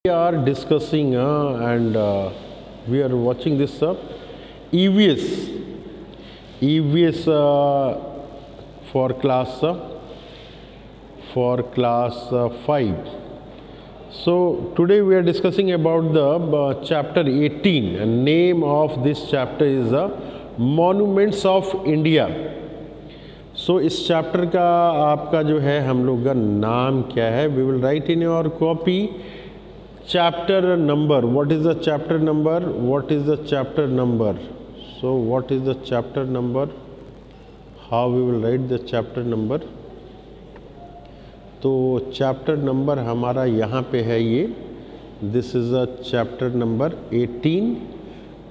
We are discussing and we are watching this EVS EVS for class 5. So today we are discussing about the chapter 18, and name of this chapter is Monuments of India. सो इस chapter का आपका जो है हम लोग का नाम क्या है? We will write in your copy chapter number. What is the chapter number? What is the chapter number? So what is the chapter number? How we will write the chapter number? तो chapter number हमारा यहाँ पे है ये. This is a chapter number 18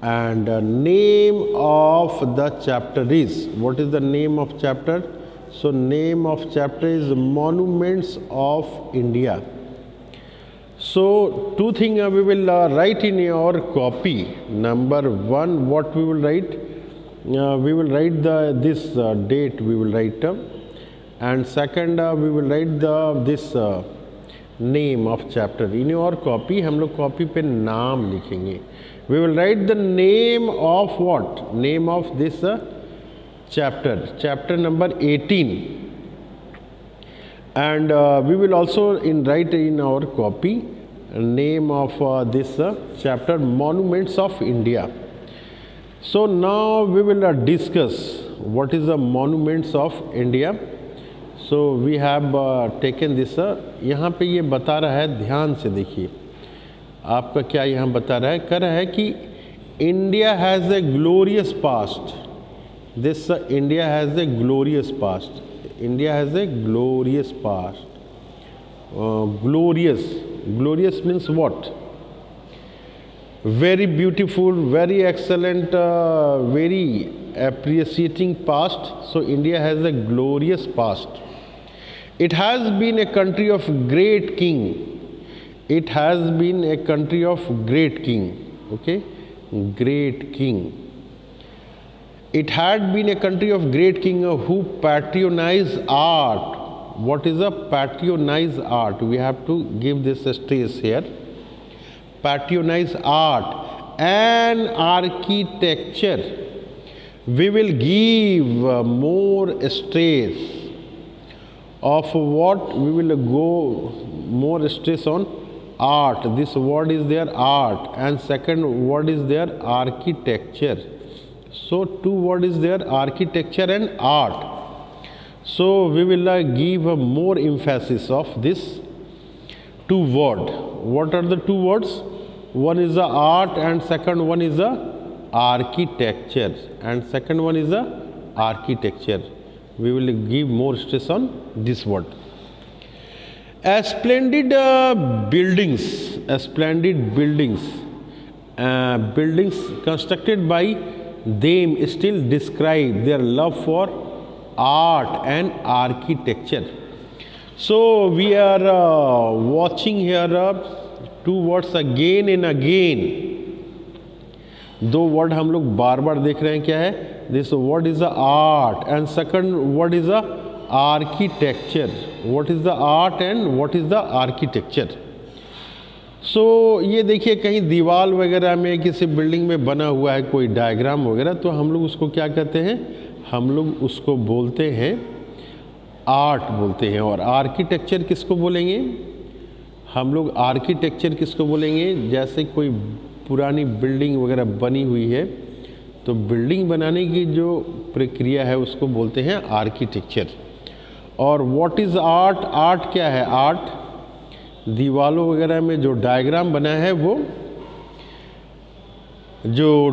and name of the chapter is, what is the name of chapter? So name of chapter is Monuments of India. So two things we will write in your copy. Number one, what we will write? We will write this date we will write, and second we will write this name of chapter. In your copy हम लोग copy पे नाम लिखेंगे. We will write the name of what? Name of this chapter number 18. And we will also write in our copy name of this chapter Monuments of India. So now we will discuss what is the Monuments of India. So we have taken this. यहाँ पे ये बता रहा है, ध्यान से देखिए आपका क्या यहाँ बता रहा है. कह रहा है कि India has a glorious past. This India has a glorious past. India has a glorious past. Glorious means what? Very beautiful, very excellent, very appreciating past. So India has a glorious past. It has been a country of great king. It has been a country of great king. Okay, great king. It had been a country of great king who patronized art. What is a patronize art? We have to give this a stress here. Patronize art and architecture. We will give more stress of what? We will go more stress on art. This word is there, art, and second word is there, architecture. So two word is there, architecture and art. So we will give more emphasis of this two word. What are the two words? One is the art and second one is the architecture, and second one is the architecture. We will give more stress on this word. Splendid buildings, buildings constructed by them still describe their love for art and architecture. So we are watching here two words again and again. दो word हम लोग बार बार देख रहे हैं. क्या है? This word is the art and second word is the architecture. What is the art and what is the architecture? So ये देखिए कहीं दीवार वगैरह में किसी बिल्डिंग में बना हुआ है कोई डायग्राम वगैरह, तो हम लोग उसको क्या कहते हैं? हम लोग उसको बोलते हैं आर्ट बोलते हैं. और आर्किटेक्चर किसको बोलेंगे? हम लोग आर्किटेक्चर किसको बोलेंगे? जैसे कोई पुरानी बिल्डिंग वगैरह बनी हुई है तो बिल्डिंग बनाने की जो प्रक्रिया है उसको बोलते हैं आर्किटेक्चर. और व्हाट इज़ आर्ट? आर्ट क्या है? आर्ट दीवालों वगैरह में जो डायग्राम बना है, वो जो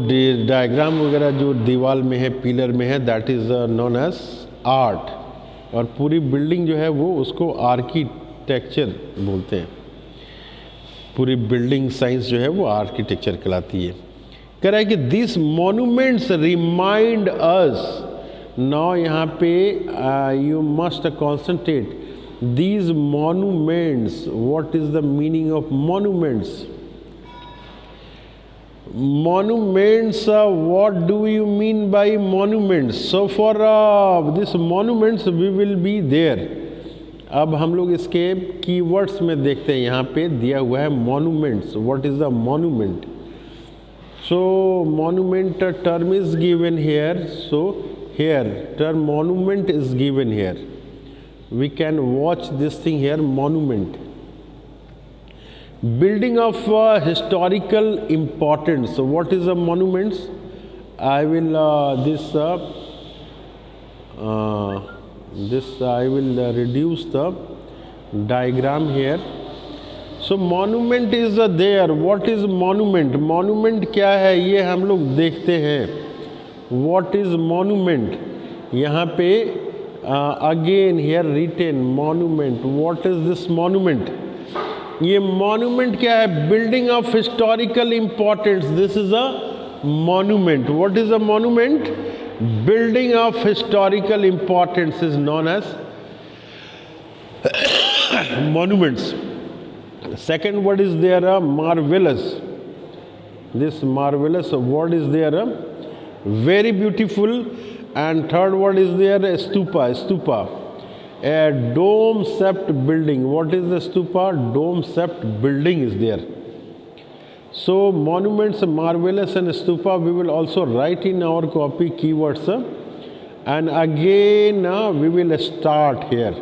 डायग्राम वगैरह जो दीवार में है, पिलर में है, that is known as art. और पूरी बिल्डिंग जो है वो उसको आर्किटेक्चर बोलते हैं. पूरी बिल्डिंग साइंस जो है वो आर्किटेक्चर कहलाती है. कह रहा है कि this monuments remind us. Now यहाँ पे you must concentrate. These monuments, what is the meaning of monuments? Monuments, what do you mean by monuments? So for this monuments we will be there. अब हम लोग इसके keywords में देखते हैं, यहाँ पे दिया हुआ है monuments. What is the monument? So monument term is given here. So here term monument is given here. We can watch this thing here, monument. Building of historical importance. So what is the monuments? I will I will reduce the diagram here. So monument is there. What is monument? Monument क्या है ये हम लोग देखते हैं. What is monument? यहाँ पे again here written monument. What is this monument? ये monument क्या है? Building of historical importance. This is a monument. What is a monument? Building of historical importance is known as monuments. Second word is there, marvelous. This marvelous word is there, very beautiful. And third word is there, stupa. Stupa, a dome-shaped building. What is the stupa? Dome-shaped building is there. So monuments, marvelous and stupa, we will also write in our copy keywords. And again we will start here.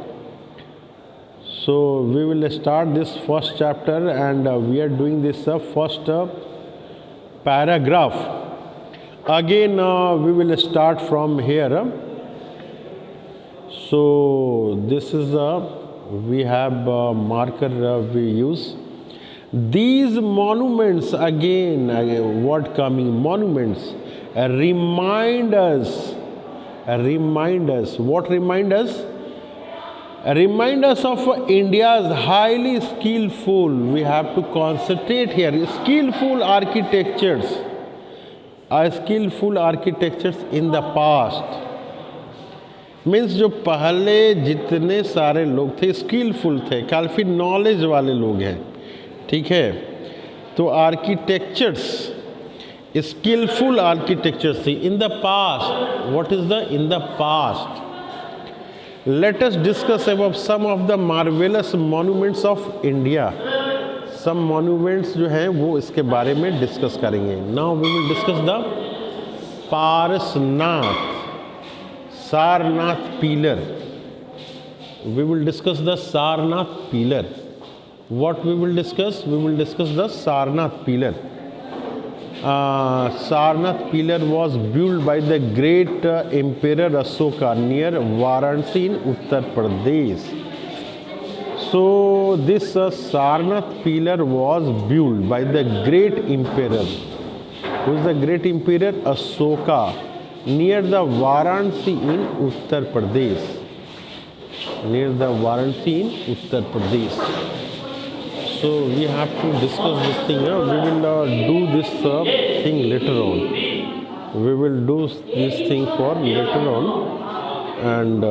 So we will start this first chapter, and we are doing this first paragraph. Again we will start from here. So this is we have marker we use. These monuments, again word coming, monuments, remind us. What remind us? Remind us of India's highly skillful, we have to concentrate here, skillful architectures, skillful architectures in the past. Means जो पहले जितने सारे लोग थे skilful थे, काफ़ी knowledge वाले लोग हैं, ठीक है. तो आर्किटेक्चर्स, स्किलफुल आर्किटेक्चर्स थी in the past. What is the in the past? Let us discuss about some of the marvellous monuments of India. Some monuments जो हैं वो इसके बारे में डिस्कस करेंगे. Now we will discuss the Parasnath, Sarnath pillar. We will discuss the Sarnath pillar. What we will discuss? We will discuss the Sarnath pillar. Sarnath pillar was built by the great Emperor Ashoka near Varanasi in Uttar Pradesh. So this Sarnath pillar was built by the great emperor. Who is the great emperor? Ashoka, near the Varanasi in Uttar Pradesh. Near the Varanasi in Uttar Pradesh. So we have to discuss this thing. We will do this thing later on. We will do this thing for later on, and